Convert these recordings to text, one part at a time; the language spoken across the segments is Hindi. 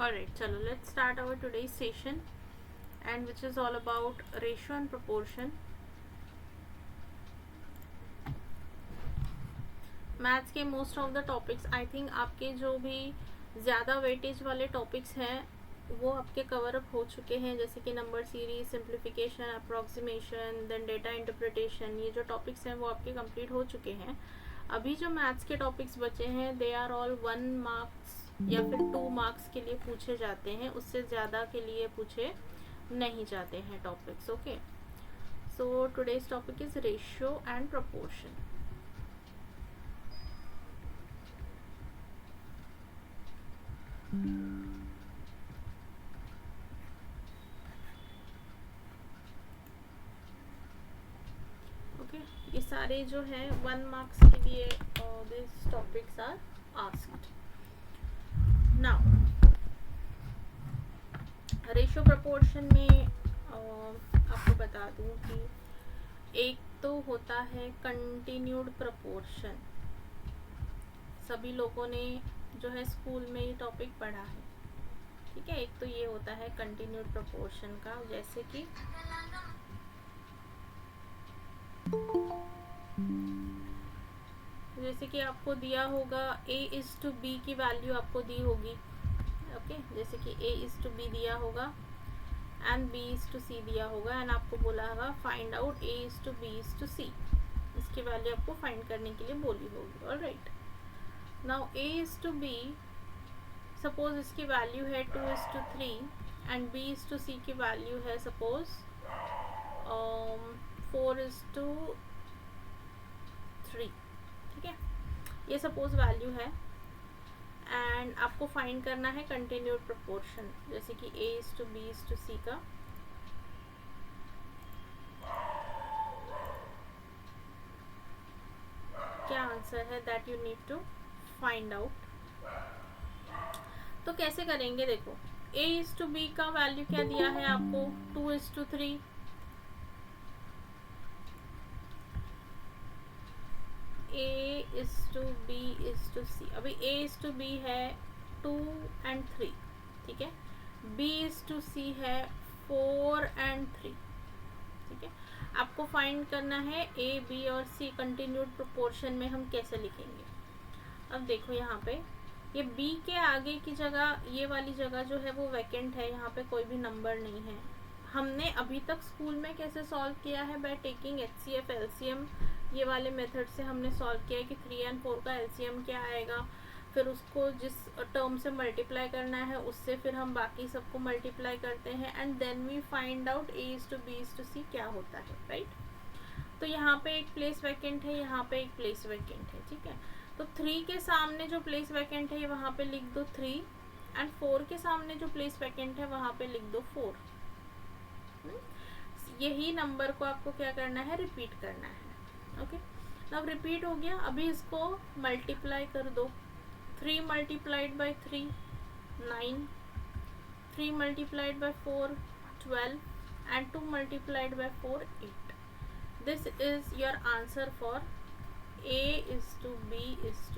Alright, chalo, let's start our today's session, and which is all about ratio and proportion. Maths के most of the topics I think आपके जो भी ज़्यादा वेटेज वाले टॉपिक्स हैं वो आपके कवर अप हो चुके हैं, जैसे कि number series, simplification, approximation, then data interpretation. ये जो टॉपिक्स हैं वो आपके कंप्लीट हो चुके हैं. अभी जो मैथ्स के टॉपिक्स बचे हैं दे आर ऑल 1 मार्क्स या फिर 2 मार्क्स के लिए पूछे जाते हैं, उससे ज़्यादा के लिए पूछे नहीं जाते हैं topics. Okay, so today's topic is ratio and proportion. Okay, ये सारे जो हैं 1 मार्क्स के लिए this topics are asked. Now ratio proportion में आपको बता दूं कि एक तो होता है कंटिन्यूड प्रपोर्शन. सभी लोगों ने जो है स्कूल में ये टॉपिक पढ़ा है, ठीक है. एक तो ये होता है कंटिन्यूड प्रपोर्शन का, जैसे कि आपको दिया होगा A:B की वैल्यू आपको दी होगी. ओके, जैसे कि A:B दिया होगा एंड B:C दिया होगा, एंड आपको बोला होगा फाइंड आउट A:B:C. इसकी वैल्यू आपको फाइंड करने के लिए बोली होगी. ऑलराइट, नाउ A:B, सपोज इसकी वैल्यू है 2:3 एंड B:C की वैल्यू है सपोज 4:3. ठीक है, ये सपोज वैल्यू है एंड आपको फाइंड करना है कंटिन्यूड प्रपोर्शन, जैसे कि A:B:C का. क्या आंसर है that you need to find out. तो कैसे करेंगे, देखो A:B का वैल्यू क्या दिया है आपको 2:3. A:B:C. अभी A:B है 2 and 3, ठीक है. B:C है 4 and 3, ठीक है. आपको फाइंड करना है A, B और C कंटिन्यूड प्रोपोर्शन में हम कैसे लिखेंगे. अब देखो यहाँ पे ये B के आगे की जगह, ये वाली जगह जो है वो वैकेंट है, यहाँ पे कोई भी नंबर नहीं है. हमने अभी तक स्कूल में कैसे सॉल्व किया है, बाय टेकिंग HCF LCM. ये वाले मेथड से हमने सॉल्व किया है कि 3 और 4 का LCM क्या आएगा, फिर उसको जिस टर्म से मल्टीप्लाई करना है उससे फिर हम बाकी सबको मल्टीप्लाई करते हैं and then we find out A:B:C क्या होता है. राइट, तो यहाँ पे एक प्लेस वैकेंट है, यहाँ पे एक प्लेस वैकेंट है, ठीक है. तो 3 के सामने जो प्लेस वैकेंट है वहाँ पे लिख दो 3 एंड 4 के सामने जो प्लेस वैकेंट है वहाँ पे लिख दो 4. यही नंबर को आपको क्या करना है, रिपीट करना है. ओके, अब रिपीट हो गया. अभी इसको मल्टीप्लाई कर दो. 3 multiplied by 3 9, 3 multiplied by 4 12 and 2 multiplied by 4 8. This is your answer for A:B:C.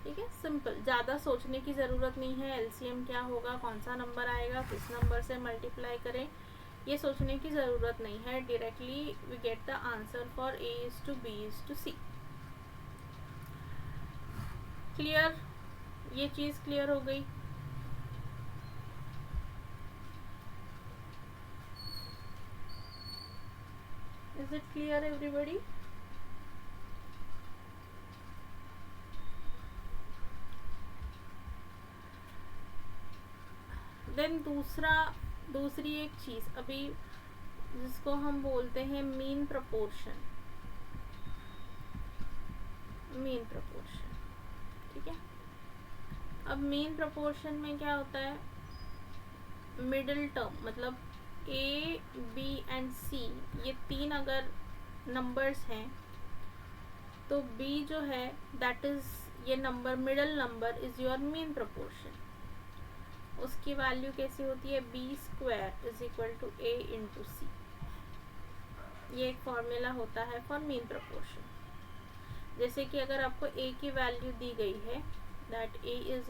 ठीक है, सिंपल, ज़्यादा सोचने की ज़रूरत नहीं है. LCM क्या होगा, कौन सा नंबर आएगा, किस नंबर से मल्टीप्लाई करें, ये सोचने की ज़रूरत नहीं है. Directly we get the answer for A:B:C. Clear, ये चीज़ क्लियर हो गई. Is it clear everybody? Then दूसरी एक चीज़ अभी जिसको हम बोलते हैं मीन प्रपोर्शन. ठीक है, अब मीन प्रपोर्शन में क्या होता है, मिडिल टर्म, मतलब A, B एंड C ये 3 अगर नंबर्स हैं तो B जो है दैट इज ये number, middle number is your mean proportion. उसकी वैल्यू कैसी होती है, B² = A/C. ये एक फॉर्मूला होता है फॉर मीन प्रपोर्शन. जैसे कि अगर आपको A की वैल्यू दी गई है that A =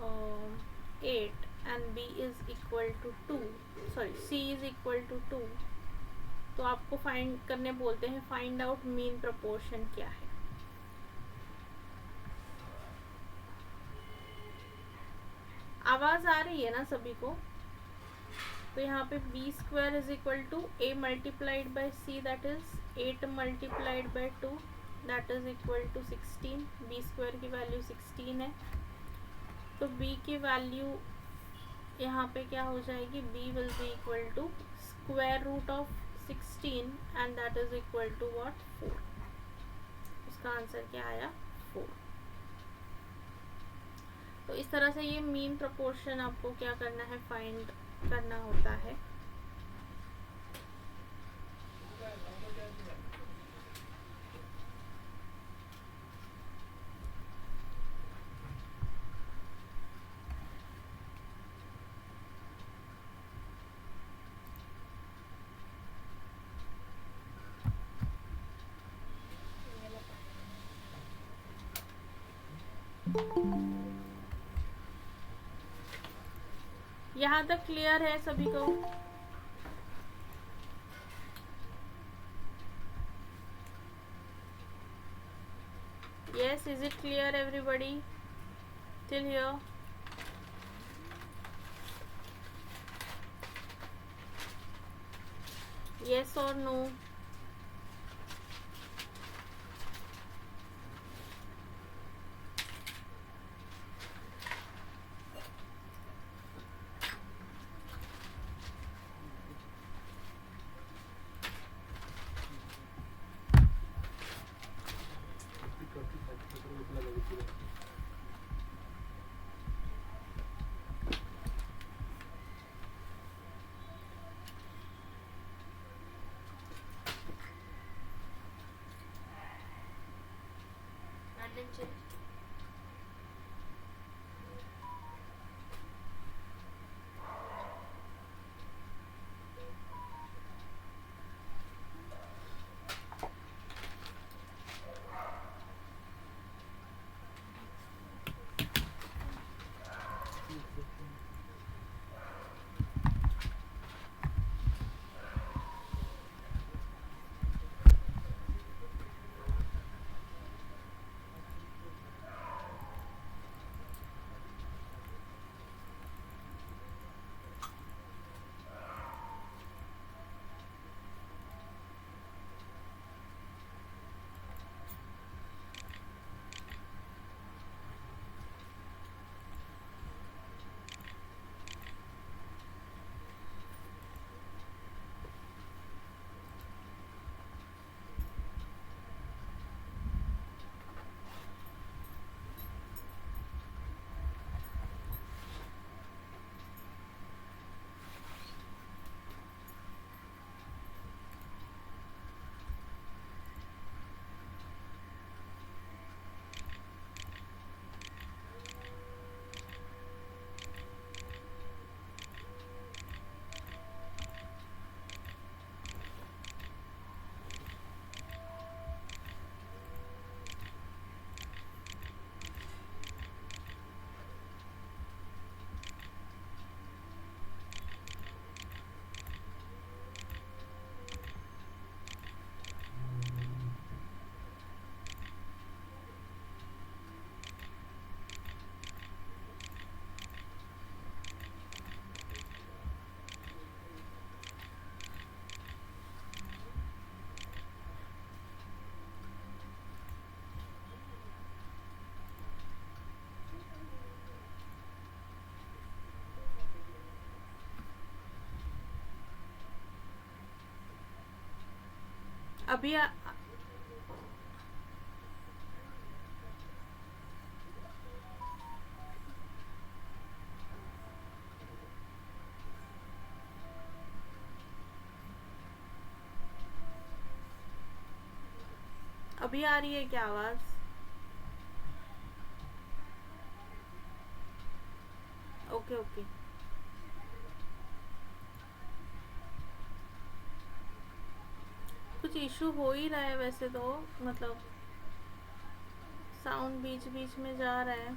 8 and b is equal to 2, sorry c is equal to 2, तो आपको फाइंड करने बोलते हैं फाइंड आउट मीन प्रपोर्शन क्या है। आवाज आ रही है ना सभी को? तो यहाँ पे B square is equal to A multiplied by C, that is 8 multiplied by 2, that is equal to 16। B square की वैल्यू 16 है, तो बी की वैल्यू यहाँ पे क्या हो जाएगी, B will be equal to square root of 16 and that is equal to what, 4। उसका आंसर क्या आया, 4। तो इस तरह से ये मीन प्रोपोर्शन आपको क्या करना है, फाइंड करना होता है। यहाँ तक क्लियर है सभी को? Yes, is it clear everybody till here? Yes or no? अभी अभी आ रही है क्या आवाज? Okay okay. कुछ इशू हो ही रहा है वैसे तो, मतलब साउंड बीच बीच में जा रहा है।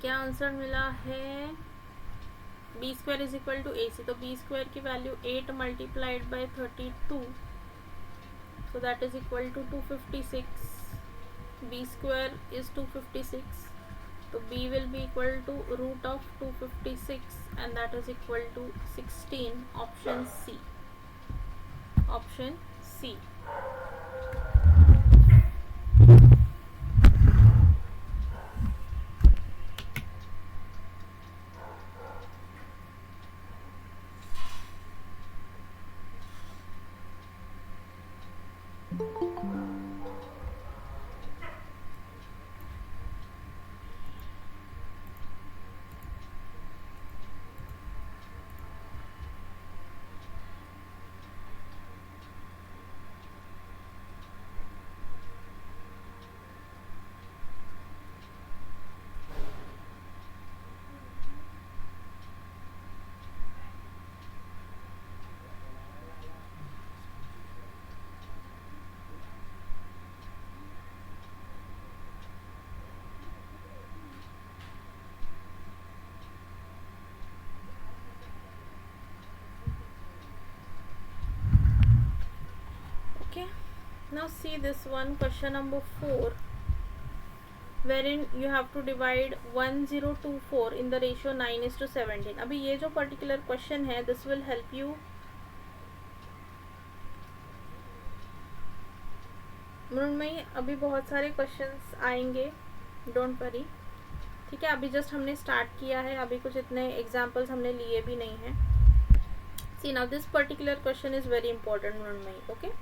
क्या आंसर मिला है? B square is equal to A C, तो बी स्क्वायर की value 8 multiplied by 32, so that is equal to 256. B square is 256, तो b will be equal to root of 256 and that is equal to 16. Option C. Option C. Okay, now see this one, question number 4, wherein you have to divide 1024 in the ratio 9:17. अभी ये जो particular question है, this will help you Mrinmayi. अभी बहुत सारे क्वेश्चंस आएंगे, डोंट वरी, ठीक है. अभी जस्ट हमने स्टार्ट किया है, अभी कुछ इतने एग्जाम्पल्स हमने लिए भी नहीं हैं. See now this particular question is very important, Mrinmayi. Okay,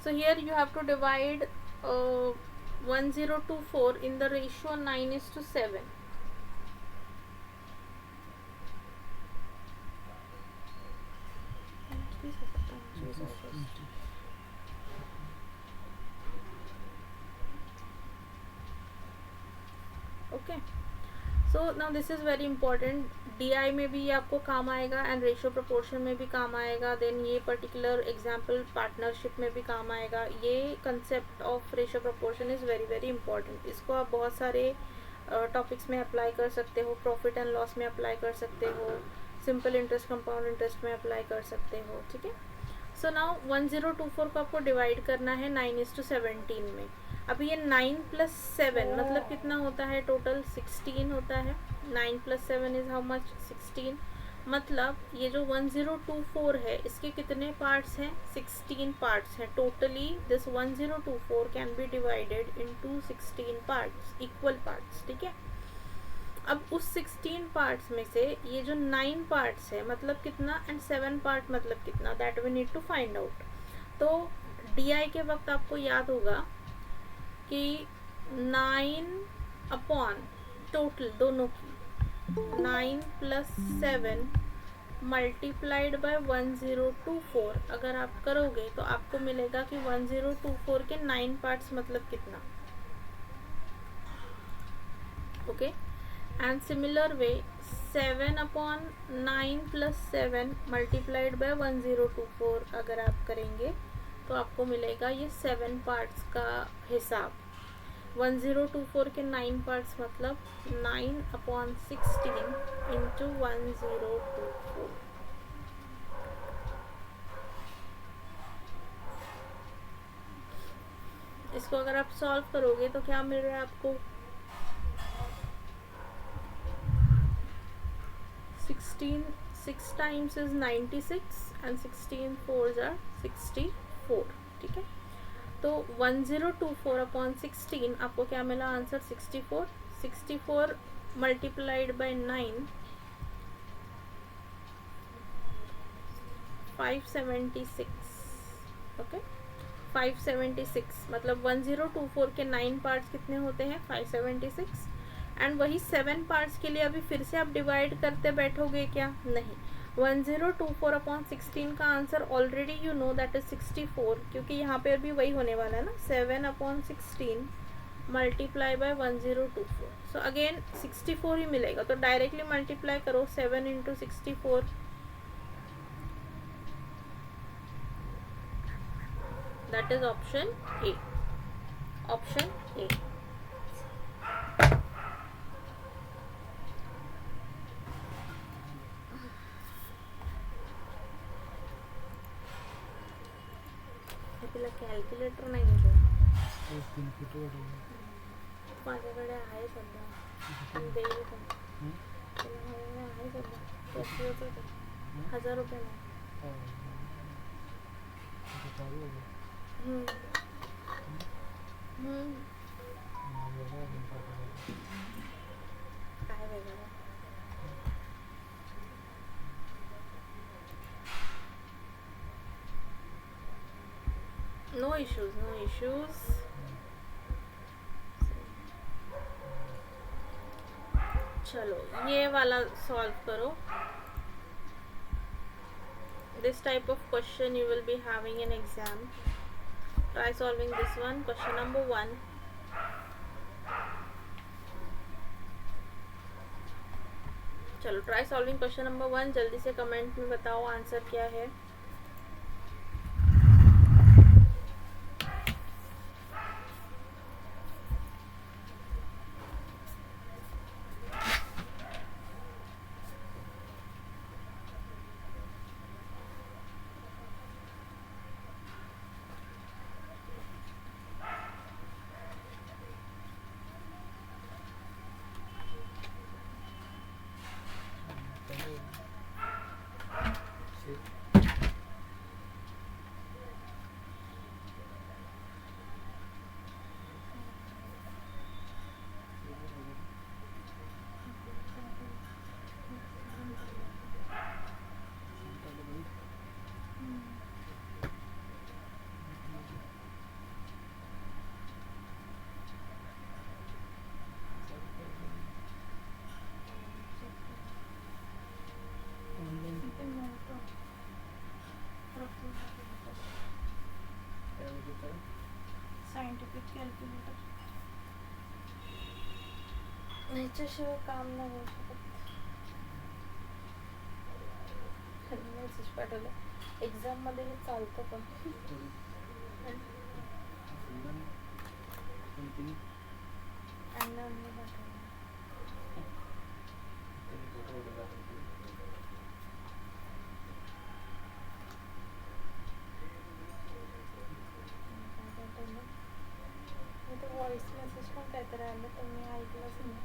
so here you have to divide 1024 in the ratio 9:7. Okay, so now this is very important. DI में भी ये आपको काम आएगा एंड रेशियो प्रोपोर्शन में भी काम आएगा. देन ये पर्टिकुलर एग्जाम्पल पार्टनरशिप में भी काम आएगा. ये concept of ratio proportion is very very important. इसको आप बहुत सारे टॉपिक्स में अप्लाई कर सकते हो. प्रॉफिट एंड लॉस में अप्लाई कर सकते हो, सिंपल इंटरेस्ट कंपाउंड इंटरेस्ट में अप्लाई कर सकते हो, ठीक है. सो नाउ 1024 को आपको डिवाइड करना है 9:17 में. अभी ये 9 + 7 मतलब कितना होता है? टोटल 16 होता है. 9 + 7 इज हाउ मच? 16. मतलब ये जो 1024 है, इसके कितने पार्ट्स हैं? 16 पार्ट्स हैं. Totally this 1024 can be divided into 16 parts, equal parts, ठीक है. अब उस 16 पार्ट्स में से ये जो 9 पार्ट्स है मतलब कितना, एंड 7 पार्ट मतलब कितना, that we need to find out. तो DI के वक्त आपको याद होगा कि 9 अपॉन टोटल दोनों की 9 + 7 मल्टीप्लाइड बाय 1024 अगर आप करोगे तो आपको मिलेगा कि 1024 के 9 पार्ट्स मतलब कितना. Okay, and similar way 7 upon 9 + 7 multiplied by 1024 अगर आप करेंगे तो आपको मिलेगा ये 7 पार्ट्स का हिसाब. 1024 के 9 पार्ट्स मतलब 9 अपॉन 16 इंटू 1024. इसको अगर आप सॉल्व करोगे तो क्या मिल रहा है आपको? 6 times is 96 and 16 4s are 64, ठीक है. तो 1024 अपॉन 16 आपको क्या मिला आंसर? 64. 64 multiplied by 9 576. ओके, 576 मतलब 1024 के 9 पार्ट्स कितने होते हैं? 576. एंड वही 7 पार्ट्स के लिए अभी फिर से आप डिवाइड करते बैठोगे क्या? नहीं. 1024 अपॉन 16 का answer already you know that is 64, क्योंकि यहाँ पे अभी वही होने वाला है ना. 7 upon 16 multiply by 1024, so again 64 ही मिलेगा. तो डायरेक्टली मल्टीप्लाई करो 7 into 64. That is option A. Option A. तिला कॅल्क्युलेटर नाही घेतलं. माझ्याकडे आहे सध्या आणि देईल पण. तिला माझ्याकडे आहे सध्या. त्याच 1000 रुपयाला. काय वेगळं. No issues, no issues. चलो ये वाला सॉल्व करो. This type of question you will be having in exam. Try solving this one. Question number 1. चलो try solving question number 1. जल्दी से कमेंट में बताओ आंसर क्या है. सायंटिफिक कॅल्क्युलेटर ह्याच्याशिवाय काम नाही होऊ शकत. मेसेज पाठवलं. एक्झाम मध्ये हे चालतं पण. व्हॉइस मेसेज पण काहीतरी आलं तर मी ऐकलंच नाही.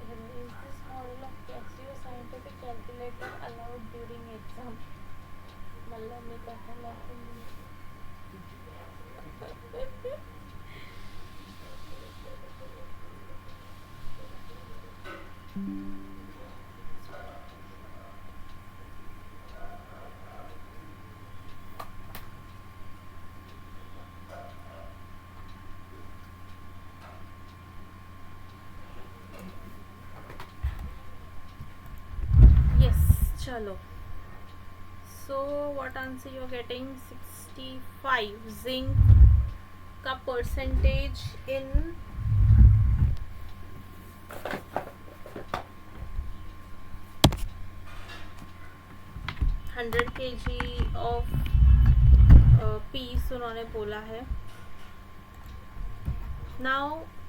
Is this model of Casio scientific calculator allowed during exam? मला मी कशाला चलो. So what answer you are getting? 65. Zinc का percentage in 100 kg of piece उन्होंने बोला है. Now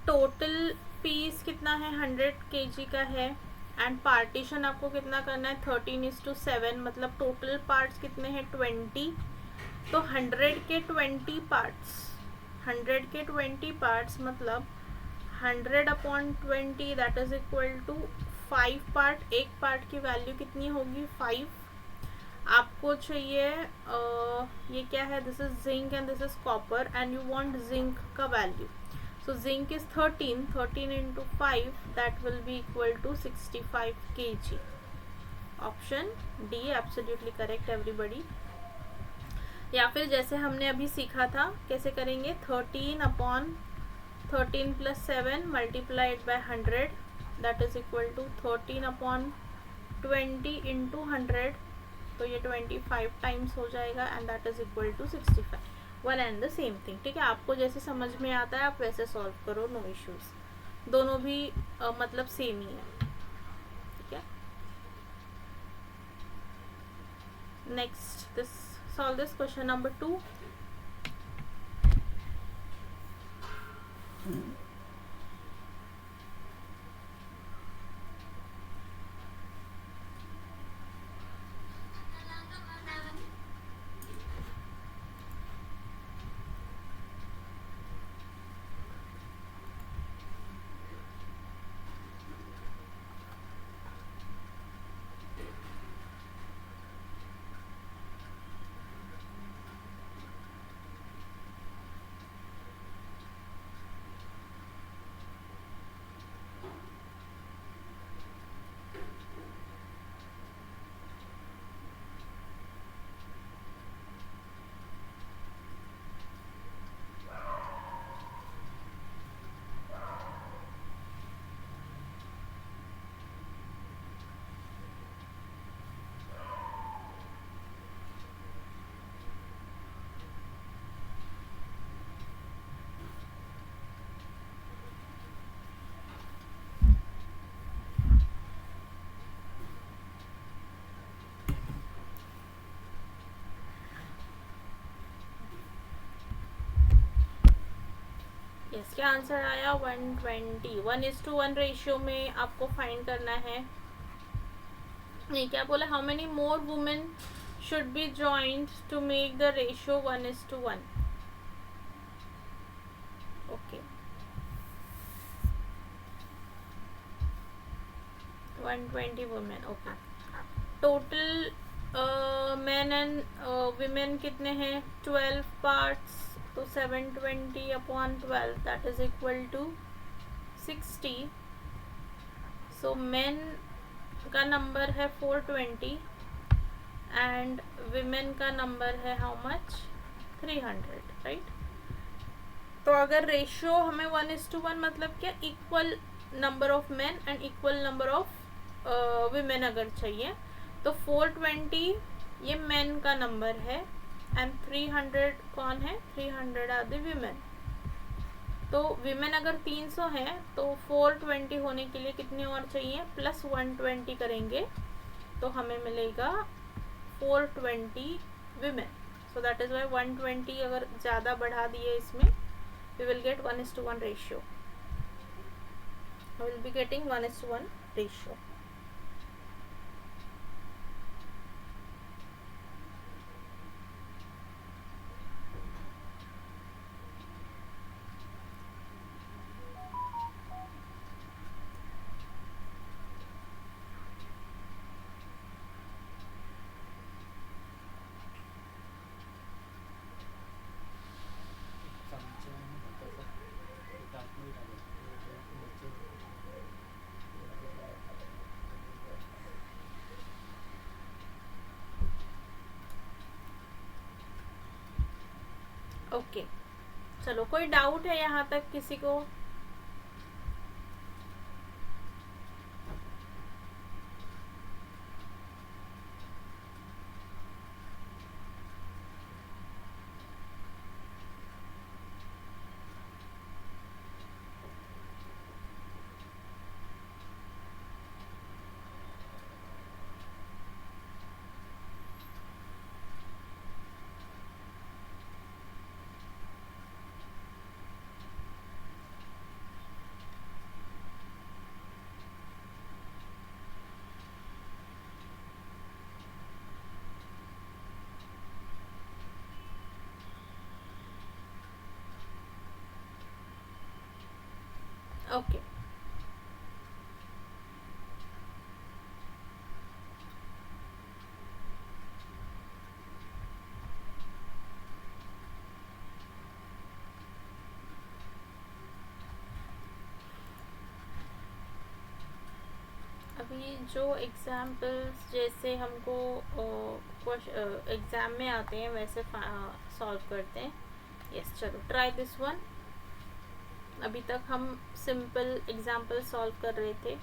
total piece कितना है? 100 kg का है. एंड पार्टीशन आपको कितना करना है? 13:7. मतलब टोटल पार्ट्स कितने हैं? 20. तो 100 के 20 पार्ट्स, 100 के 20 पार्ट्स मतलब 100/20 that is equal to 5 part. एक पार्ट की वैल्यू कितनी होगी? 5. आपको चाहिए ये क्या है? This is zinc and this is copper and you want zinc का value. So zinc is 13 into 5 that will be equal to 65 kg. Option D absolutely correct everybody. या फिर जैसे हमने अभी सीखा था कैसे करेंगे? 13/13 plus 7 multiplied by 100 that is equal to 13/20 into 100. तो ये 25 टाइम्स हो जाएगा and that is equal to 65. One and the same thing. ठीक है, आपको जैसे समझ में आता है आप वैसे सॉल्व करो. No issues. दोनों भी मतलब सेम ही है. ठीक है. Next this solve this question number 2. Yes, क्या आंसर आया? 120। 1:1 रेशियो में आपको फाइंड करना है। नहीं, क्या बोला? How many more women should be joint to make the ratio 1:1? Okay, 120 women. Okay, total men and women कितने हैं? 12 पार्ट्स, तो 720 upon 12 that is equal to 60। So men का नंबर है 420 एंड विमेन का नंबर है हाउ मच? 300, राइट? तो अगर रेशियो हमें 1:1 मतलब क्या, equal number of men and equal number of women अगर चाहिए, तो 420 ये मेन का नंबर है एंड 300 कौन है? 300 आर द विमेन। तो विमेन अगर 300 है तो 420 होने के लिए कितने और चाहिए? प्लस 120 करेंगे तो हमें मिलेगा 420 women. So that is why 120 अगर ज़्यादा बढ़ा दिए इसमें, we will get 1:1 ratio. We will be getting 1:1 ratio. Okay, चलो, कोई डाउट है यहाँ तक किसी को? ओके, अभी जो एग्जाम्पल्स जैसे हमको एग्ज़ाम में आते हैं वैसे सॉल्व करते हैं। यस, चलो, ट्राई दिस वन। अभी तक हम सिंपल एग्जाम्पल सॉल्व कर रहे थे।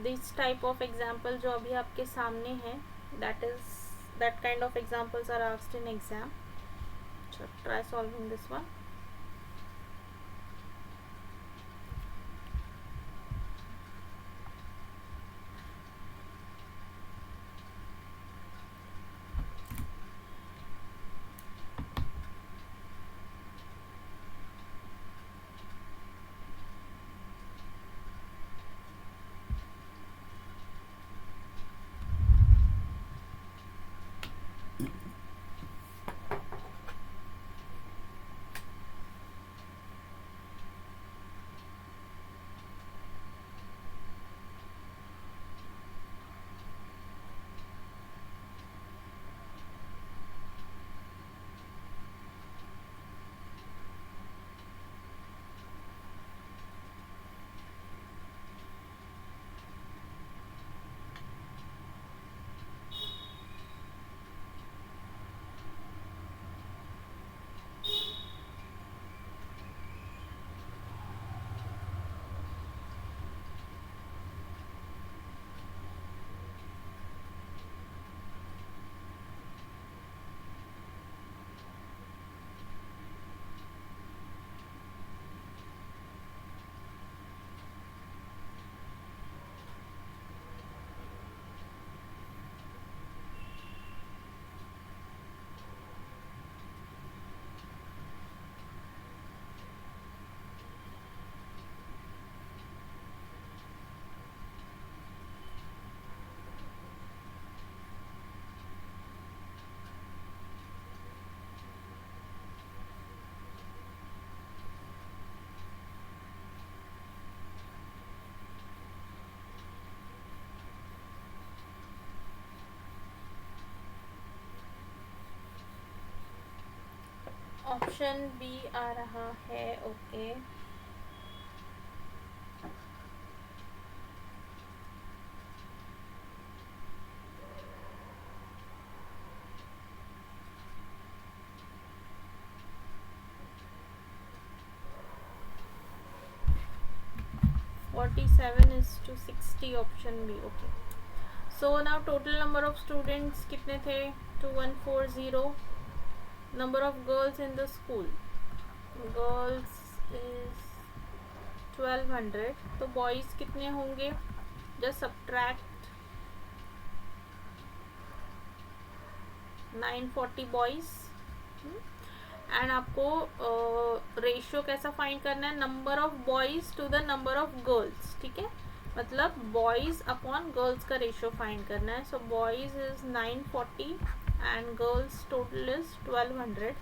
दिस टाइप ऑफ एग्जाम्पल जो अभी आपके सामने है, that kind of examples are asked in exam. So try solving this one. Option B आ रहा है। Okay, (47:60) option B. Okay, so now total number of students कितने थे? 2140। Number of girls in the school, girls is 1200। तो बॉयज़ कितने होंगे? Just subtract 940 boys. एंड आपको रेशियो कैसा फाइंड करना है? Number of boys to the number of girls, ठीक है, मतलब बॉयज़ अपॉन गर्ल्स का रेशियो फाइंड करना है। So boys is 940 and girls total is 1200।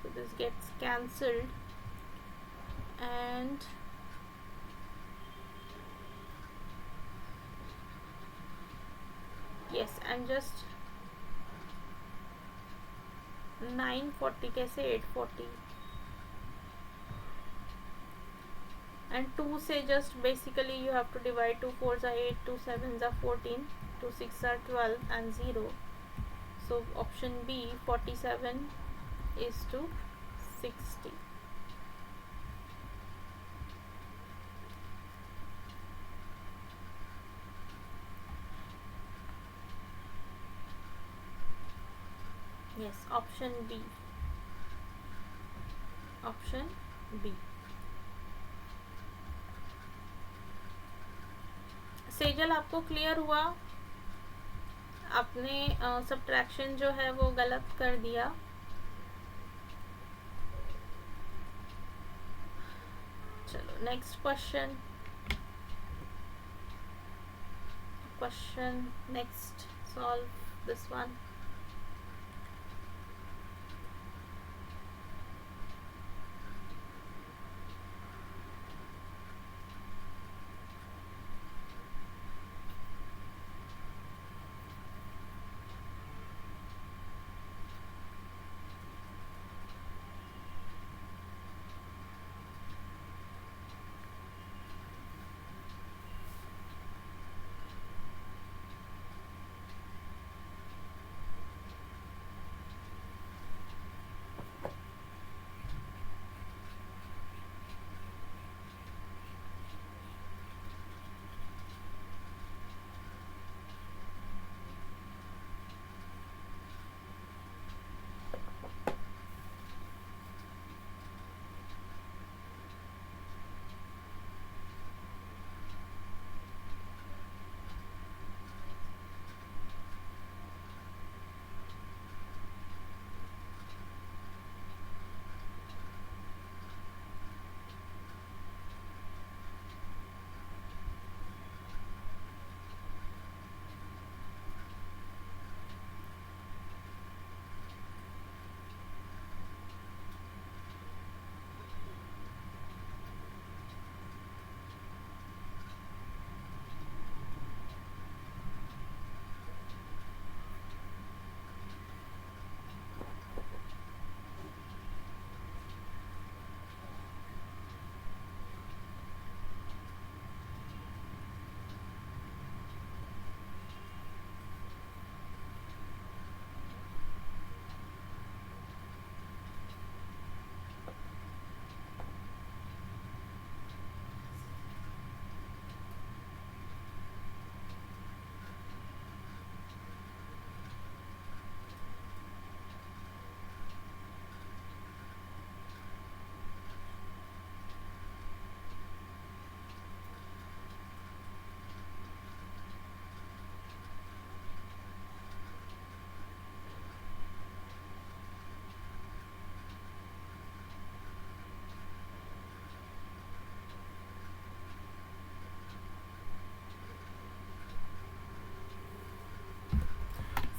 so this gets cancelled and yes, and just 940 कैसे 840 and 2 से just basically you have to divide. 2 4s are 8, 2 7s are 14, 2 6 are 12 and 0. So option B 47 is to 60. Yes, option B. Option B. Sejal आपको क्लियर हुआ? आपने सब्ट्रैक्शन जो है वो गलत कर दिया। चलो next question next solve this one.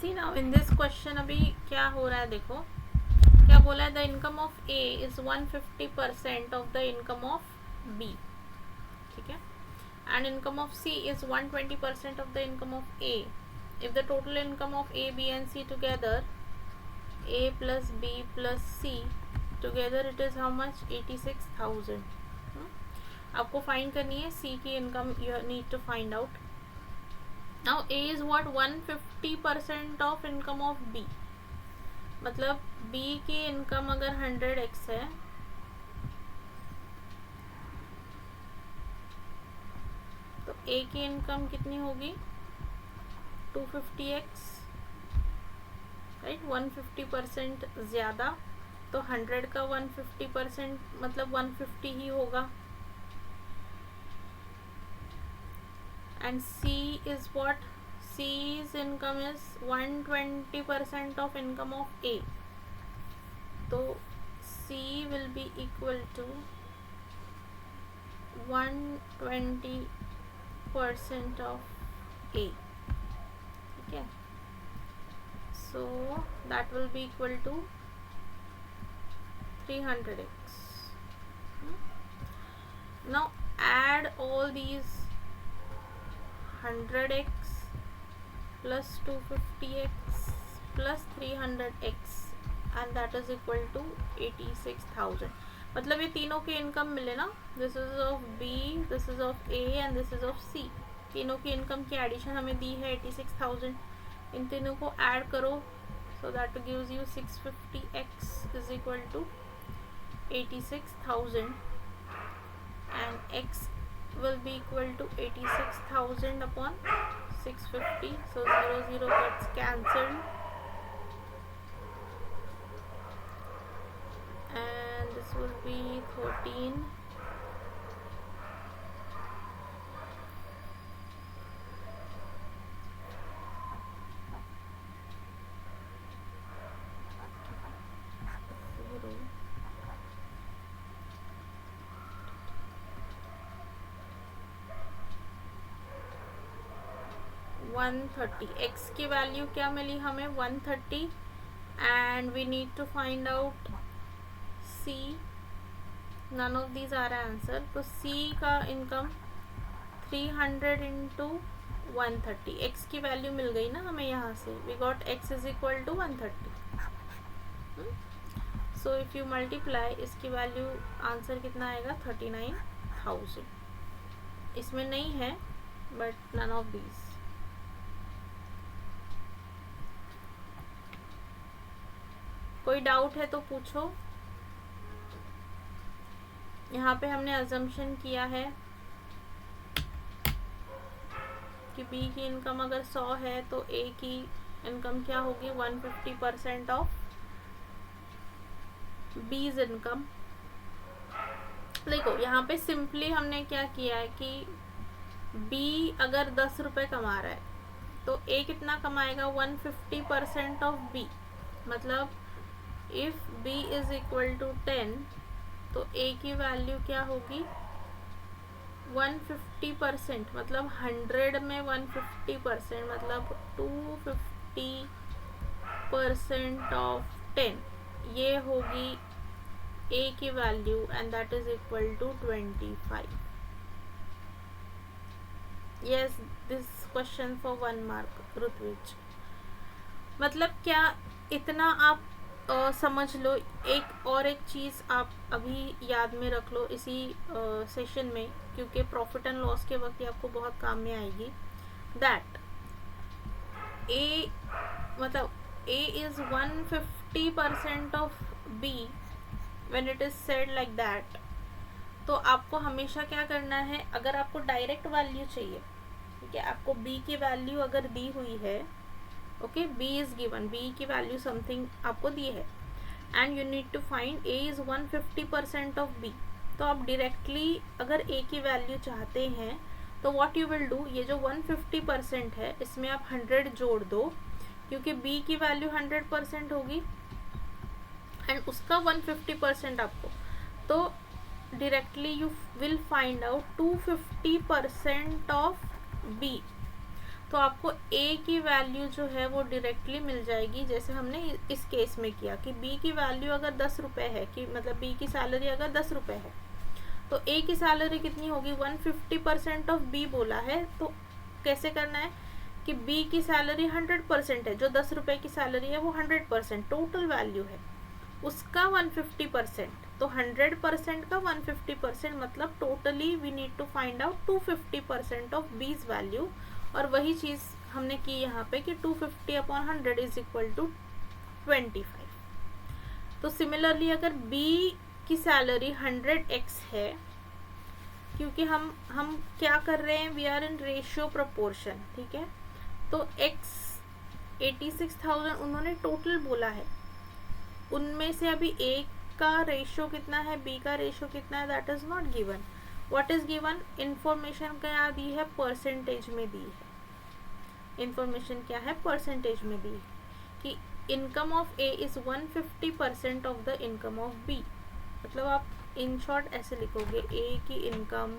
See now in this question अभी क्या हो रहा है देखो, क्या बोला है? The income of A is 150% of the income of B, ठीक है, and income of C is 120% of the income of A. If the total income of A, B and C together A plus B plus C together it is how much? 86,000. आपको फाइंड करनी है C की income. You need to find out. Now A is what? 150% of income of B. मतलब B की इनकम अगर 100x है तो A की इनकम कितनी होगी? 250x, right. 150% ज़्यादा, तो 100 का 150% मतलब 150 ही होगा. And C is what? C's income is 120% of income of A. तो C will be equal to 120% of A. ठीक है. So that will be equal to 300x. Now add all these 100x plus 250x plus 300x and that is equal to 86,000. मतलब ये तीनों के इनकम मिले ना. This is of B, this is of A and this is of C. तीनों की इनकम की एडिशन हमें दी है 86,000. इन तीनों को ऐड करो, so that gives you 650x is equal to 86,000 and x will be equal to 86,000 upon 650. So 0 0 gets cancelled and this will be 13. x की वैल्यू क्या मिली हमें? 130 and we need to find out C. None of these are answer. तो C का इनकम 300 इंटू 130. x की वैल्यू मिल गई ना हमें यहाँ से. We got x is equal to 130. So if you multiply, इसकी वैल्यू आंसर कितना आएगा? 39,000. इसमें नहीं है बट नन ऑफ दीज. कोई डाउट है तो पूछो. यहाँ पे हमने अजम्पशन किया है कि B की इनकम अगर 100 है तो A की इनकम क्या होगी? 150% ऑफ B's इनकम. देखो यहाँ पे सिंपली हमने क्या किया है कि B अगर 10 रुपये कमा रहा है तो A कितना कमाएगा? 150% ऑफ B. मतलब if B is equal to 10 तो A की वैल्यू क्या होगी? 150%. मतलब 100 में 150% मतलब 250% ऑफ 10. ये होगी A की value and that is equal to 25. Yes, this question for 1 mark Ritvij. मतलब क्या इतना आप समझ लो. एक चीज़ आप अभी याद में रख लो इसी सेशन में, क्योंकि प्रॉफिट एंड लॉस के वक्त ये आपको बहुत काम में आएगी. दैट A मतलब A is 150% of B when it is said like that. तो आपको हमेशा क्या करना है? अगर आपको डायरेक्ट वैल्यू चाहिए, ठीक है, आपको B की वैल्यू अगर दी हुई है, okay, B is given, B की वैल्यू समथिंग आपको दी है and you need to find A is 150% of B. तो आप डायरेक्टली अगर A की वैल्यू चाहते हैं तो व्हाट यू विल डू, ये जो 150% है इसमें आप 100 जोड़ दो, क्योंकि B की वैल्यू 100% होगी एंड उसका 150% आपको. तो directly you will find out 250% of B. तो आपको A की वैल्यू जो है वो डायरेक्टली मिल जाएगी, जैसे हमने इस केस में किया कि B की वैल्यू अगर 10 रुपये है, कि मतलब B की सैलरी अगर 10 रुपये है तो A की सैलरी कितनी होगी? 150% ऑफ B बोला है. तो कैसे करना है कि बी की सैलरी 100% है, जो 10 रुपये की सैलरी है वो 100% टोटल वैल्यू है, उसका 150%, तो 100% का 150% मतलब totally we need to find out 250% of B's value. और वही चीज़ हमने की यहाँ पे कि 250/100 इज इक्वल टू 25। तो सिमिलरली अगर बी की सैलरी 100x है, क्योंकि हम क्या कर रहे हैं, we are in ratio proportion, ठीक है। तो x 86,000 उन्होंने टोटल बोला है, उनमें से अभी a का रेशियो कितना है, b का रेशियो कितना है, that is not given. What is given, information क्या दी है, परसेंटेज में दी है। इंफॉर्मेशन क्या है, परसेंटेज में दी है कि income of a is 150% of the income of b। मतलब आप इन शॉर्ट ऐसे लिखोगे, a की इनकम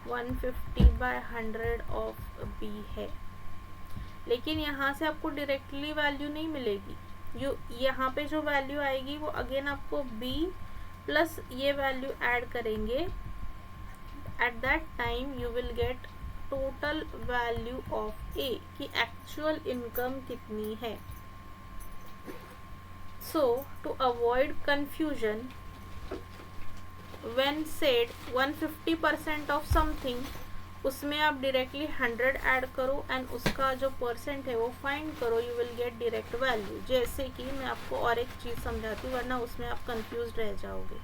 150/100 ऑफ b है। लेकिन यहाँ से आपको डायरेक्टली वैल्यू नहीं मिलेगी, जो यहाँ पे जो वैल्यू आएगी वो अगेन आपको b प्लस ये वैल्यू ऐड करेंगे, at that time you will get total value of a की एक्चुअल इनकम कितनी है। So to avoid confusion when said 150% of something, उसमें आप डायरेक्टली 100 ऐड करो एंड उसका जो परसेंट है वो फाइंड करो, you will get direct value. जैसे कि मैं आपको और एक चीज़ समझाती हूँ, वरना उसमें आप कंफ्यूज रह जाओगे,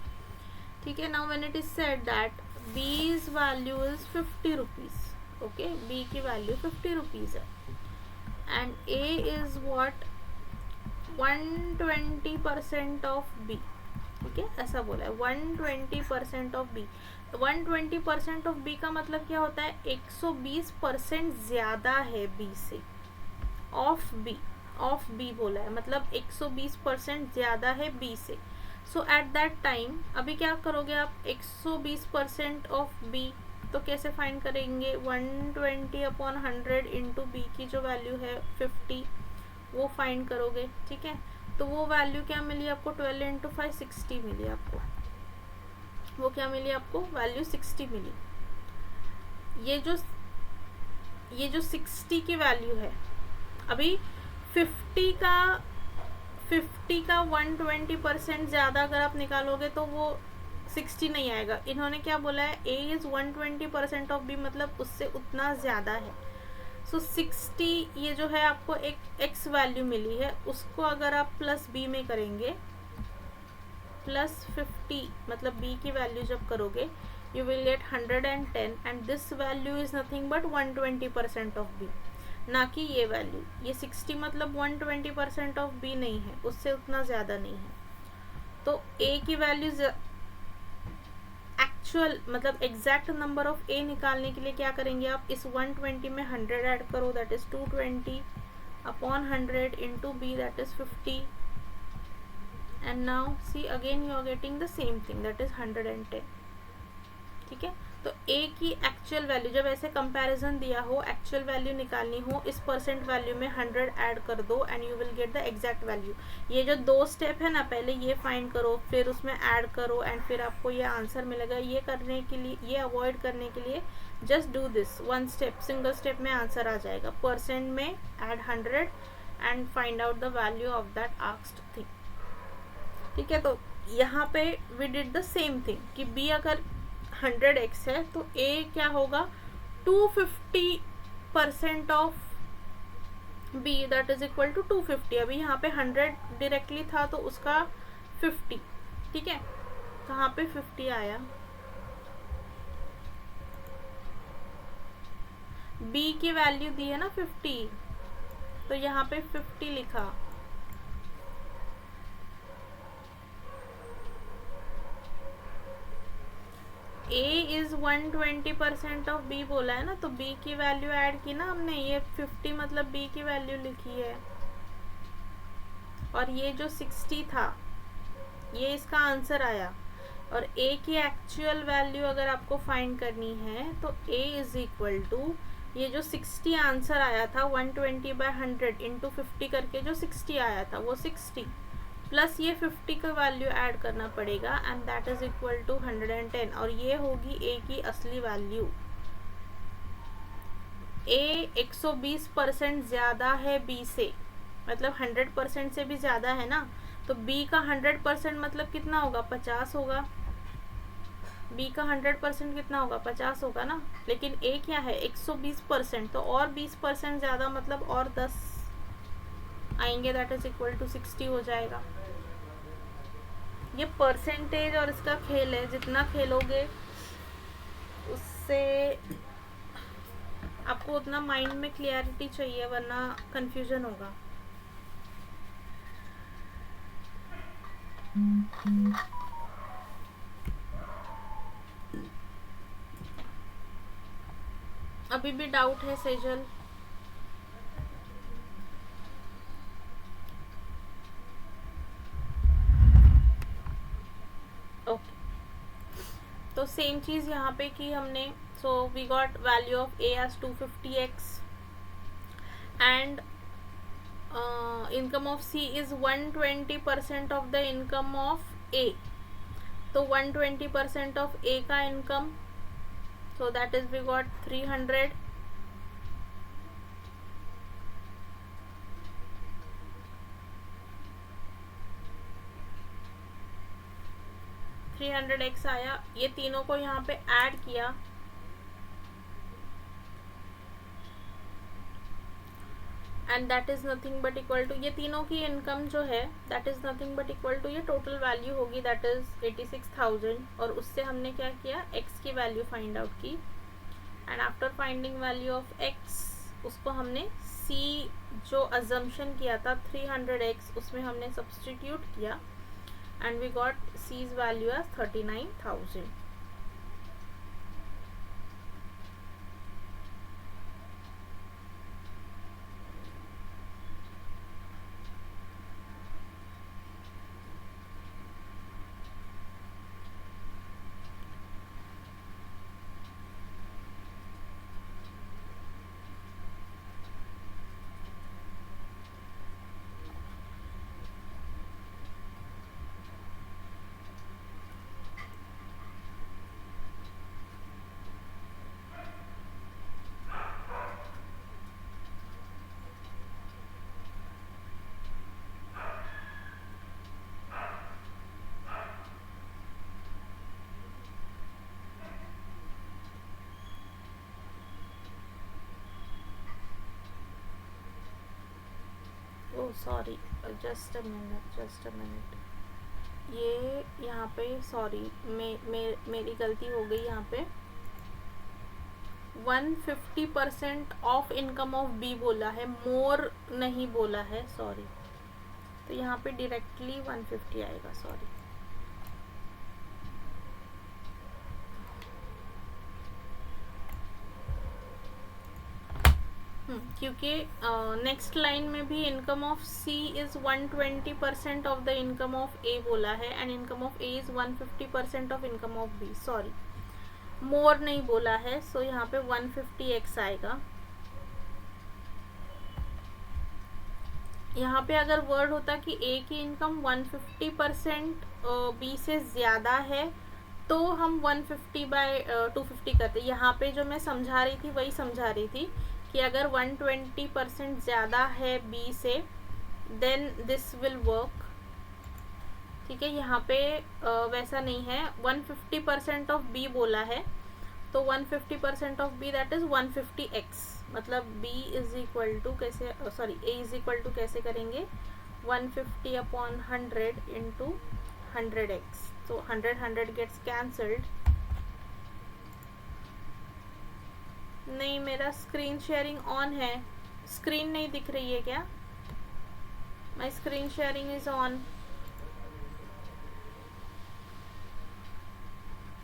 ठीक है। Now when it is said that B's value is 50 rupees, okay, B की वैल्यू 50 रुपीज़ है and A is what 120% of B, ठीक है, ऐसा बोला है 120% ऑफ बी। 120% ऑफ बी का मतलब क्या होता है, 120% ज़्यादा है बी से, ऑफ बी बोला है, मतलब 120% ज़्यादा है बी से। सो एट दैट टाइम अभी क्या करोगे आप, 120% ऑफ बी, तो कैसे फाइंड करेंगे, 120/100 इंटू बी की जो वैल्यू है 50 वो फाइंड करोगे, ठीक है। तो वो वैल्यू क्या मिली आपको, 12 इंटू 5 60 मिली आपको, वो क्या मिली आपको, वैल्यू 60 मिली। ये जो 60 की वैल्यू है, अभी 50 का 120% ज़्यादा अगर आप निकालोगे तो वो 60 नहीं आएगा। इन्होंने क्या बोला है, a इज़ 120% ऑफ b, मतलब उससे उतना ज़्यादा है। सो 60 ये जो है आपको एक x वैल्यू मिली है, उसको अगर आप प्लस b में करेंगे, प्लस 50 मतलब b की वैल्यू जब करोगे, you will gate 110 and this value is nothing but 120% of b, ना कि ये वैल्यू। ये 60 मतलब 120% ऑफ b नहीं है, उससे उतना ज़्यादा नहीं है। तो a की वैल्यू एक्चुअल मतलब एग्जैक्ट नंबर ऑफ a निकालने के लिए क्या करेंगे आप, इस 120 में 100 ऐड करो, that is 220/100 into b, that is 50 and now see again you are getting the same thing, that is 110, ठीक है। तो a की एक्चुअल वैल्यू, जब ऐसे कंपैरिजन दिया हो, एक्चुअल वैल्यू निकालनी हो, इस परसेंट वैल्यू में 100 ऐड कर दो and you will get the exact value. ये जो दो स्टेप है ना, पहले ये फाइंड करो, फिर उसमें ऐड करो एंड फिर आपको ये आंसर मिलेगा। ये करने के लिए, ये अवॉइड करने के लिए just do this one step, single step में आंसर आ जाएगा। परसेंट में add 100 and find out the value of that asked thing, ठीक है। तो यहाँ पे we did the same thing कि b अगर 100x है तो a क्या होगा, 250% of b, that is equal to 250। अभी यहाँ पे 100 डायरेक्टली था तो उसका 50, ठीक है, कहाँ पे 50 आया, b की वैल्यू दी है ना 50, तो यहाँ पे 50 लिखा। a इज 120% ऑफ b बोला है ना, तो b की वैल्यू ऐड की ना हमने, ये 50 मतलब b की वैल्यू लिखी है, और ये जो 60 था ये इसका आंसर आया। और a की एक्चुअल वैल्यू अगर आपको फाइंड करनी है तो a इज इक्वल टू, ये जो 60 आंसर आया था 120/100 इंटू 50 करके जो 60 आया था वो 60 प्लस ये 50 का वैल्यू ऐड करना पड़ेगा and that is equal to 110, और ये होगी a की असली वैल्यू। ए 120% ज़्यादा है बी से, मतलब 100% से भी ज़्यादा है ना, तो बी का 100% मतलब कितना होगा, 50 होगा। बी का 100% कितना होगा, 50 होगा ना। लेकिन ए क्या है, 120%, तो और 20% ज़्यादा मतलब और 10 आएंगे, दैट इज इक्वल टू 60 हो जाएगा। ये परसेंटेज और इसका खेल है, जितना खेलोगे उससे आपको उतना माइंड में क्लियरिटी चाहिए, वरना कंफ्यूजन होगा। अभी भी डाउट है सेजल? ओके, तो सेम चीज़ यहाँ पे की हमने। So we got value of A as 250x and income of C is 120% of the income of A. तो 120% ऑफ ए का income, so that is we got 300 300x आया। ये तीनों को यहाँ पे ऐड किया and that is nothing but equal to, ये तीनों की इनकम जो है that is nothing but equal to, ये टोटल वैल्यू होगी दैट इज 86,000। और उससे हमने क्या किया, x की वैल्यू फाइंड आउट की and after finding value of x उसको हमने c जो अजम्पशन किया था 300x उसमें हमने सब्सटीट्यूट किया and we got C's value as 39,000. Oh sorry, just a minute, ये यहाँ पे सॉरी मेरी गलती हो गई। यहाँ पे 150% ऑफ इनकम ऑफ बी बोला है, मोर नहीं बोला है, सॉरी। तो यहाँ पे डायरेक्टली 150 आएगा, सॉरी। क्योंकि नेक्स्ट लाइन में भी income of C is 120% of the income of A बोला है and income of A is 150% of income of B, sorry more नहीं बोला है। सो यहाँ पे 150x आएगा। यहाँ पे अगर वर्ड होता कि ए की इनकम 150% बी से ज़्यादा है तो हम 150/250 करते। यहाँ पे जो मैं समझा रही थी वही समझा रही थी कि अगर 120% ज़्यादा है बी से देन दिस विल वर्क, ठीक है। यहाँ पे वैसा नहीं है, 150% ऑफ बी बोला है तो 150% of B that is 150x, मतलब b इज इक्वल टू कैसे, sorry a is equal to कैसे करेंगे, 150/100 इंटू 100x। तो 100 गेट्स कैंसल्ड। नहीं, मेरा स्क्रीन शेयरिंग ऑन है। स्क्रीन नहीं दिख रही है क्या? My screen sharing is on.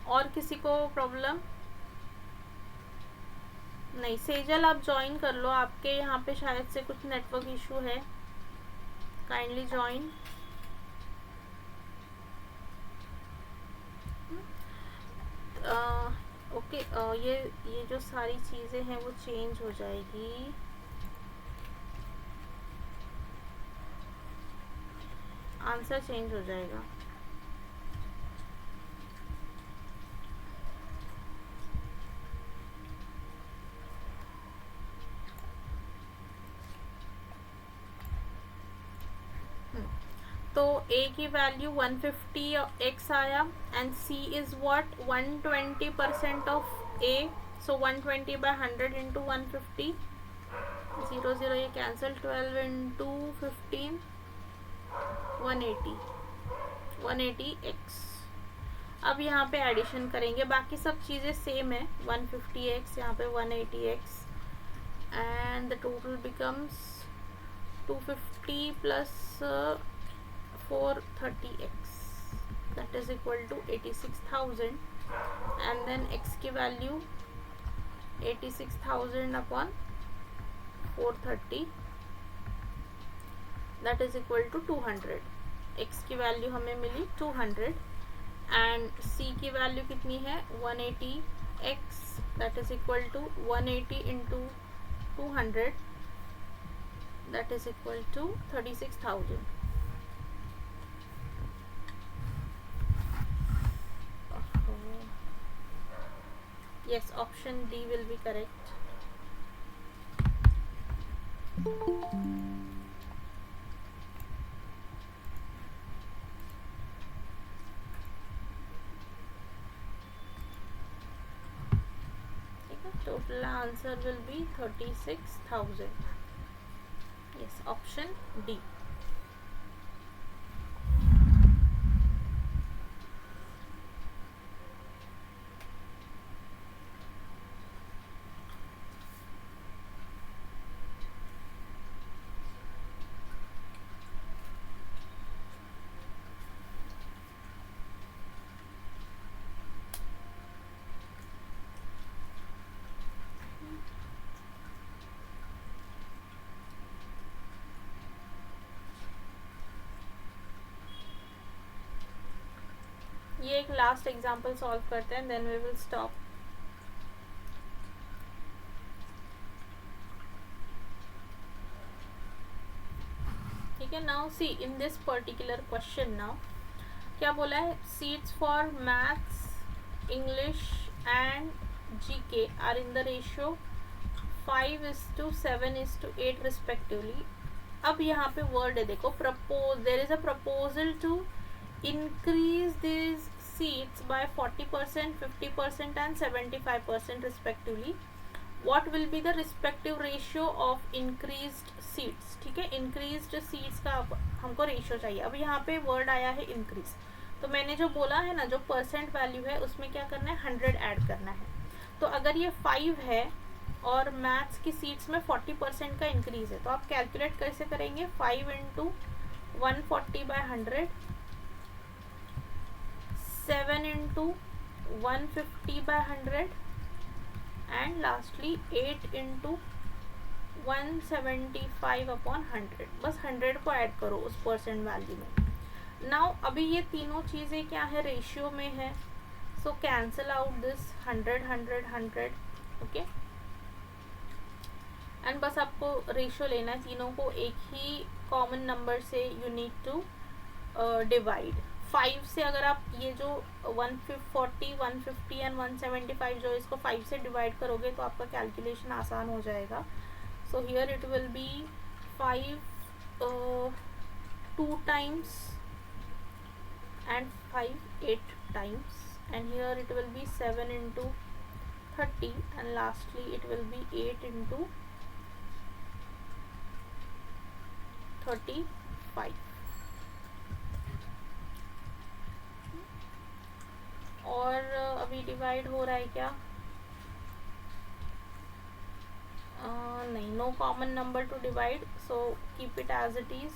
और किसी को प्रॉब्लम नहीं? सेजल आप ज्वाइन कर लो, आपके यहाँ पे शायद से कुछ नेटवर्क इशू है। Kindly join. ओके, ये जो सारी चीज़ें हैं वो चेंज हो जाएगी। आंसर चेंज हो जाएगा। तो a की वैल्यू 150x आया and c is what 120% of a, so 120 by 100 into 150, 0 0 ये कैंसिल, 12 इंटू 15, 180, 180x। अब यहाँ पे एडिशन करेंगे, बाकी सब चीज़ें सेम है, 150x यहाँ पे 180x and the total becomes 250 plus 430x, that is equal to 86,000 and then x की value 86,000 upon 430, that is equal to 200। x की वैल्यू हमें मिली 200 एंड c की वैल्यू कितनी है 180x, that is equal to 180 into 200, that is equal to 36,000। Yes, option D will be correct। Total answer will be 36,000। Yes, option D। ये एक लास्ट एग्जांपल सॉल्व करते हैं, देन वी विल स्टॉप। ठीक है, now see in this particular question, now क्या बोला है, seats for maths, English and GK are in the ratio 5:7:8 respectively. अब यहाँ पे वर्ड है देखो, propose, there is a proposal to increase these seats by 40%, 50% and 75% respectively। what will be the respective ratio of increased seats। ठीक है, increased seats का हमको रेशियो चाहिए। अब यहाँ पे वर्ड आया है इंक्रीज, तो मैंने जो बोला है ना, जो परसेंट वैल्यू है उसमें क्या करना है, 100 ऐड करना है। तो अगर ये 5 है और मैथ्स की सीट्स में 40% का इंक्रीज है, तो आप कैलकुलेट कैसे करेंगे, 5 into 140/100, 7 into 150/100 and lastly 8 into 175/100। बस 100 को ऐड करो उस परसेंट वैल्यू में। नाउ अभी ये तीनों चीज़ें क्या है, रेशियो में है, so cancel out this 100 100 100। Okay, and बस आपको रेशियो लेना है, तीनों को एक ही कॉमन नंबर से यू नीड टू डिवाइड। 5 से अगर आप ये जो 140, 150 एंड 175 जो इसको 5 से डिवाइड करोगे तो आपका कैलकुलेशन आसान हो जाएगा। So here it will be 5 2 times and 5 8 times, and here it will be 7 into 30 and lastly it will be 8 into 35। और अभी डिवाइड हो रहा है क्या, नहीं, no common number to divide, so keep it as it is.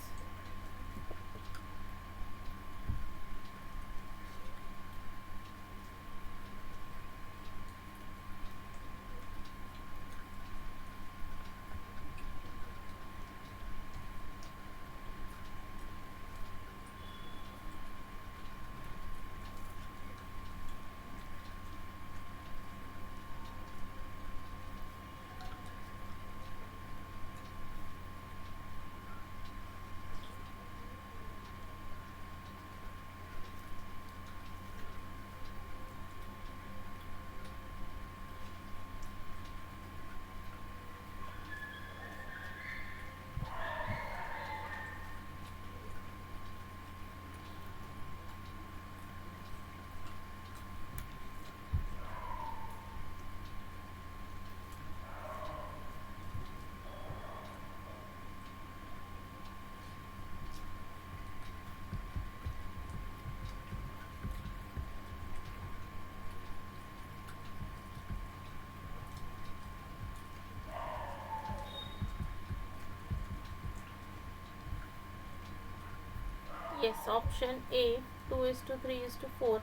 Yes, option A, 2:3:4.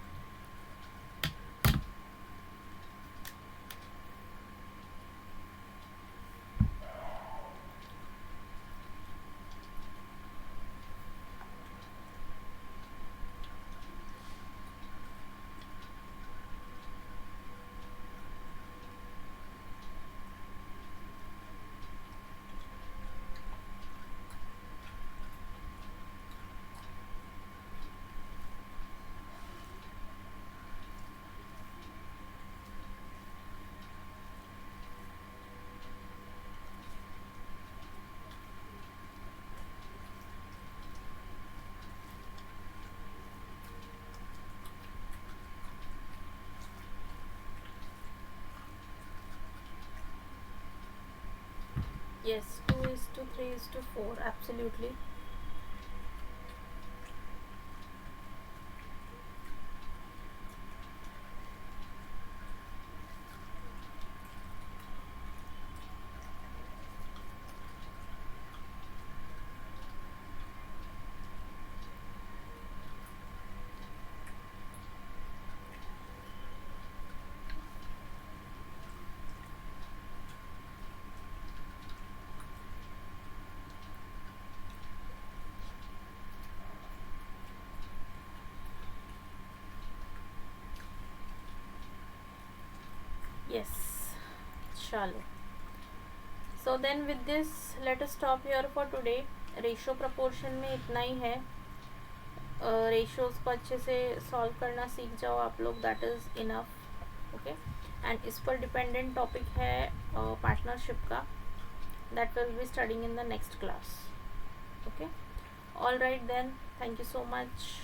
Yes, 2:3:4. Absolutely. Yes, chalo. So then with this, let us stop here for today. Ratio proportion में इतना ही है. रेशोज़ को अच्छे से सॉल्व करना सीख जाओ आप लोग, that is enough. Okay. And इस पर डिपेंडेंट टॉपिक है पार्टनरशिप का, that will be studying in the next class. Okay. All right then, thank you so much.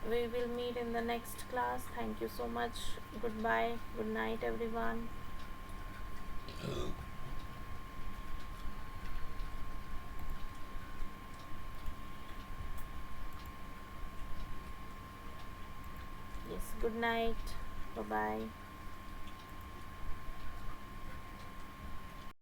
We will meet in the next class. Thank you so much. Goodbye. Good night, everyone. Yes, good night. Bye bye.